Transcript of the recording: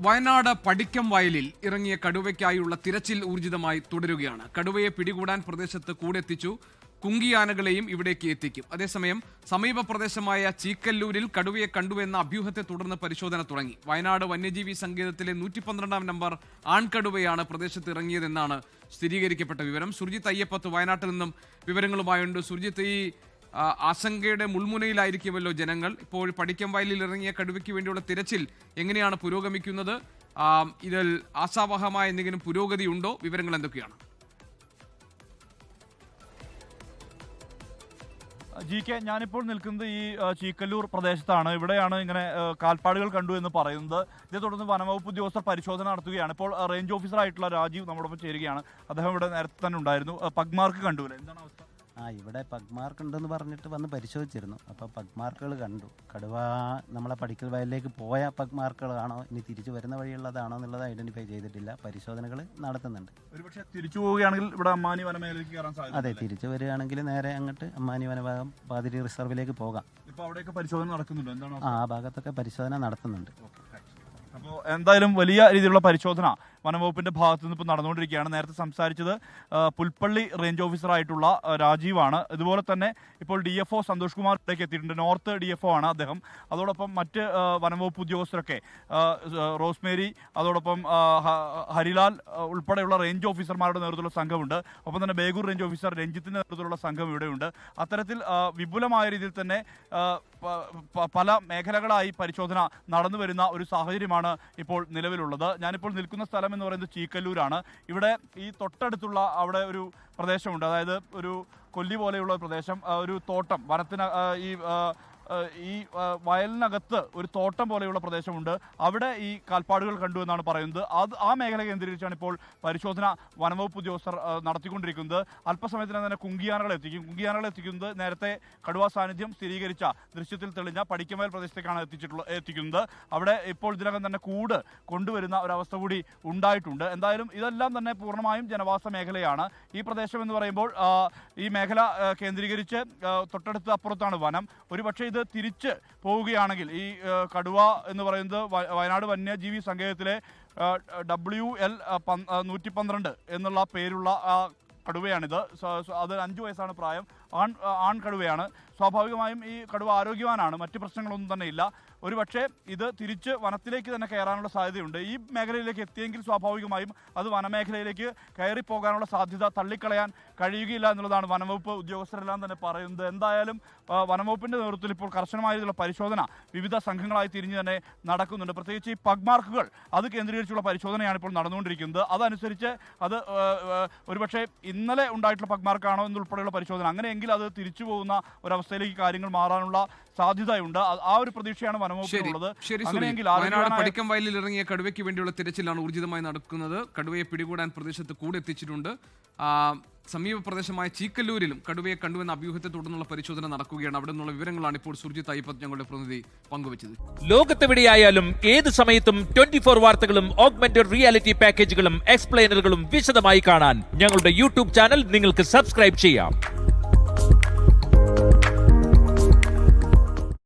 വയനാട് പടിക്കം വയലിൽ ഇറങ്ങിയ കടുവയ്ക്കായുള്ള തിരച്ചിൽ ഊർജിതമായി തുടരുകയാണ്. കടുവയെ പിടികൂടാൻ പ്രദേശത്ത് കൂടെത്തിച്ചു. കുങ്കിയാനകളെയും ഇവിടേക്ക് എത്തിക്കും. അതേസമയം സമീപ പ്രദേശമായ ചീക്കല്ലൂരിൽ കടുവയെ കണ്ടുവെന്ന അഭ്യൂഹത്തെ തുടർന്ന് പരിശോധന തുടങ്ങി. വയനാട് വന്യജീവി സങ്കേതത്തിലെ 112 നമ്പർ ആൺകടുവയാണ് പ്രദേശത്ത് ഇറങ്ങിയതെന്നാണ് സ്ഥിരീകരിക്കപ്പെട്ട വിവരം. സുർജിത്ത് അയ്യപ്പത്ത് വയനാട്ടിൽ നിന്നും വിവരങ്ങളുമായുണ്ട്. സുർജിത്ത്, ഈ ആശങ്കയുടെ മുൾമുനയിലായിരിക്കുമല്ലോ ജനങ്ങൾ. ഇപ്പോൾ പടിക്കം വയലിൽ ഇറങ്ങിയ കടുവയ്ക്ക് വേണ്ടിയുള്ള തിരച്ചിൽ എങ്ങനെയാണ് പുരോഗമിക്കുന്നത്? ഇതിൽ ആശാവഹമായ എന്തെങ്കിലും പുരോഗതി ഉണ്ടോ? വിവരങ്ങൾ എന്തൊക്കെയാണ്? GK, ഞാനിപ്പോൾ നിൽക്കുന്നത് ഈ ചീക്കല്ലൂർ പ്രദേശത്താണ്. ഇവിടെയാണ് ഇങ്ങനെ കാൽപ്പാടുകൾ കണ്ടു എന്ന് പറയുന്നത്. ഇതേ തുടർന്ന് വനംവകുപ്പ് ഉദ്യോഗസ്ഥർ പരിശോധന നടത്തുകയാണ്. ഇപ്പോൾ റേഞ്ച് ഓഫീസറായിട്ടുള്ള രാജീവ് നമ്മോടൊപ്പം ചേരുകയാണ്. അദ്ദേഹം ഇവിടെ നേരത്തെ തന്നെ ഉണ്ടായിരുന്നു. പഗ്മാർക്ക് കണ്ടുല്ലേ, എന്താണ് അവസ്ഥ? ഇവിടെ പഗ്മാർക്ക് ഉണ്ടെന്ന് പറഞ്ഞിട്ട് വന്ന് പരിശോധിച്ചിരുന്നു. അപ്പോൾ പഗ്മാർക്കുകൾ കണ്ടു. കടുവ നമ്മളെ പടിക്കൽ വയലിലേക്ക് പോയ പഗ്മാർക്കുകളാണോ ഇനി തിരിച്ചു വരുന്ന വഴിയുള്ളതാണോ എന്നുള്ളത് ഐഡന്റിഫൈ ചെയ്തിട്ടില്ല. പരിശോധനകൾ നടത്തുന്നുണ്ട്. ഒരുപക്ഷെ തിരിച്ചു പോവുകയാണെങ്കിൽ ഇവിടെ അമ്മാനി വനമേഖലയിലേക്ക് കയറാൻ സാധിക്കും. അതെ, തിരിച്ചു വരികയാണെങ്കിൽ നേരെ അങ്ങോട്ട് അമ്മാനി വനഭാഗം പാതിരി റിസർവിലേക്ക് പോകാം. ഇപ്പോൾ അവിടെയൊക്കെ പരിശോധന നടക്കുന്നുണ്ട്. എന്താണ് ആ ഭാഗത്തൊക്കെ പരിശോധന നടത്തുന്നുണ്ട്. അപ്പോൾ എന്തായാലും വലിയ രീതിയിലുള്ള പരിശോധന വനംവകുപ്പിന്റെ ഭാഗത്തു നിന്ന് ഇപ്പോൾ നടന്നുകൊണ്ടിരിക്കുകയാണ്. നേരത്തെ സംസാരിച്ചത് പുൽപ്പള്ളി റേഞ്ച് ഓഫീസറായിട്ടുള്ള രാജീവാണ്. ഇതുപോലെ തന്നെ ഇപ്പോൾ DFO സന്തോഷ് കുമാർ ഇവിടേക്ക് എത്തിയിട്ടുണ്ട്. നോർത്ത് DFO ആണ് അദ്ദേഹം. അതോടൊപ്പം മറ്റ് വനംവകുപ്പ് ഉദ്യോഗസ്ഥരൊക്കെ, റോസ്മേരി, അതോടൊപ്പം ഹരിലാൽ ഉൾപ്പെടെയുള്ള റേഞ്ച് ഓഫീസർമാരുടെ നേതൃത്വത്തിലുള്ള സംഘമുണ്ട്. ഒപ്പം തന്നെ ബേഗൂർ റേഞ്ച് ഓഫീസർ രഞ്ജിത്തിന്റെ നേതൃത്വത്തിലുള്ള സംഘം ഇവിടെയുണ്ട്. അത്തരത്തിൽ വിപുലമായ രീതിയിൽ തന്നെ പല മേഖലകളായി പരിശോധന നടന്നു വരുന്ന ഒരു സാഹചര്യമാണ് ഇപ്പോൾ നിലവിലുള്ളത്. ഞാനിപ്പോൾ നിൽക്കുന്ന സ്ഥലം എന്ന് പറയുന്നത് ചീക്കല്ലൂരാണ്. ഇവിടെ ഈ തൊട്ടടുത്തുള്ള അവിടെ ഒരു പ്രദേശമുണ്ട്. അതായത് ഒരു കൊല്ലി പോലെയുള്ള പ്രദേശം, ഒരു തോട്ടം, വനത്തിന് ഈ വയലിനകത്ത് ഒരു തോട്ടം പോലെയുള്ള പ്രദേശമുണ്ട്. അവിടെ ഈ കാൽപ്പാടുകൾ കണ്ടു എന്നാണ് പറയുന്നത്. ആ മേഖല കേന്ദ്രീകരിച്ചാണ് ഇപ്പോൾ പരിശോധന വനംവകുപ്പ് ഉദ്യോഗസ്ഥർ നടത്തിക്കൊണ്ടിരിക്കുന്നത്. അല്പസമയത്തിന് തന്നെ കുങ്കിയാനകളെ എത്തിക്കുന്നത് നേരത്തെ കടുവ സാന്നിധ്യം സ്ഥിരീകരിച്ച ദൃശ്യത്തിൽ തെളിഞ്ഞ പടിക്കമേൽ പ്രദേശത്തേക്കാണ് എത്തിക്കുന്നത്. അവിടെ ഇപ്പോൾ ഇതിനകം തന്നെ കൂട് കൊണ്ടുവരുന്ന ഒരവസ്ഥ കൂടി ഉണ്ടായിട്ടുണ്ട്. എന്തായാലും ഇതെല്ലാം തന്നെ പൂർണ്ണമായും ജനവാസ മേഖലയാണ്. ഈ പ്രദേശം എന്ന് പറയുമ്പോൾ ഈ മേഖല കേന്ദ്രീകരിച്ച് തൊട്ടടുത്ത് അപ്പുറത്താണ് വനം. ഒരുപക്ഷെ ഇത് തിരിച്ച് പോവുകയാണെങ്കിൽ ഈ കടുവ എന്ന് പറയുന്നത് വയനാട് വന്യജീവി സങ്കേതത്തിലെ WL 112 എന്നുള്ള പേരുള്ള കടുവയാണിത്. അത് 5 വയസ്സാണ് പ്രായം. ആൺ കടുവയാണ്. സ്വാഭാവികമായും ഈ കടുവ ആരോഗ്യവാനാണ്. മറ്റ് പ്രശ്നങ്ങളൊന്നും തന്നെ ഇല്ല. ഒരുപക്ഷെ ഇത് തിരിച്ച് വനത്തിലേക്ക് തന്നെ കയറാനുള്ള സാധ്യതയുണ്ട്. ഈ മേഖലയിലേക്ക് എത്തിയെങ്കിൽ സ്വാഭാവികമായും അത് വനമേഖലയിലേക്ക് കയറിപ്പോകാനുള്ള സാധ്യത തള്ളിക്കളയാൻ കഴിയുകയില്ല എന്നുള്ളതാണ് വനംവകുപ്പ് ഉദ്യോഗസ്ഥരെല്ലാം തന്നെ പറയുന്നത്. എന്തായാലും വനംവകുപ്പിന്റെ നേതൃത്വത്തിൽ ഇപ്പോൾ കർശനമായ രീതിയിലുള്ള പരിശോധന വിവിധ സംഘങ്ങളായി തിരിഞ്ഞ് തന്നെ നടക്കുന്നുണ്ട്. പ്രത്യേകിച്ച് ഈ പഗ്മാർക്കുകൾ അത് കേന്ദ്രീകരിച്ചുള്ള പരിശോധനയാണ് ഇപ്പോൾ നടന്നുകൊണ്ടിരിക്കുന്നത്. അതനുസരിച്ച് അത് ഒരുപക്ഷെ ഇന്നലെ ഉണ്ടായിട്ടുള്ള പഗ്മാർക്കാണോ എന്നുൾപ്പെടെയുള്ള പരിശോധന, അങ്ങനെയെങ്കിൽ അത് തിരിച്ചു പോകുന്ന ഒരവസ്ഥയിലേക്ക് കാര്യങ്ങൾ മാറാനുള്ള സാധ്യതയുണ്ട്. ആ ഒരു പ്രതീക്ഷയാണ് വനംവകുപ്പിനുള്ളത്. വയനാട് പടിക്കം വയലിൽ ഇറങ്ങിയ കടുവയ്ക്ക് വേണ്ടിയുള്ള തിരച്ചിലാണ് ഊർജിതമായി നടക്കുന്നത്. കടുവയെ പിടികൂടാൻ പ്രദേശത്ത് കൂടെ എത്തിച്ചിട്ടുണ്ട്. സമീപ പ്രദേശമായ ചീക്കല്ലൂരിലും കടുവയെ കണ്ടുവെന്ന അഭ്യൂഹത്തെ തുടർന്നുള്ള പരിശോധന നടക്കുകയാണ്. അവിടെ നിന്നുള്ള വിവരങ്ങളാണ് ഇപ്പോൾ സുർജിത്ത് അയ്യപ്പത്ത് ഞങ്ങളുടെ പ്രതിനിധി പങ്കുവച്ചത്. ലോകത്തെവിടെയായാലും ഏത് സമയത്തും 24 വാർത്തകളും ഓഗ്മെന്റഡ് റിയാലിറ്റി പാക്കേജുകളും എക്സ്പ്ലെയിനറുകളും വിശദമായി കാണാൻ ഞങ്ങളുടെ YouTube ചാനൽ നിങ്ങൾക്ക് സബ്സ്ക്രൈബ് ചെയ്യാം.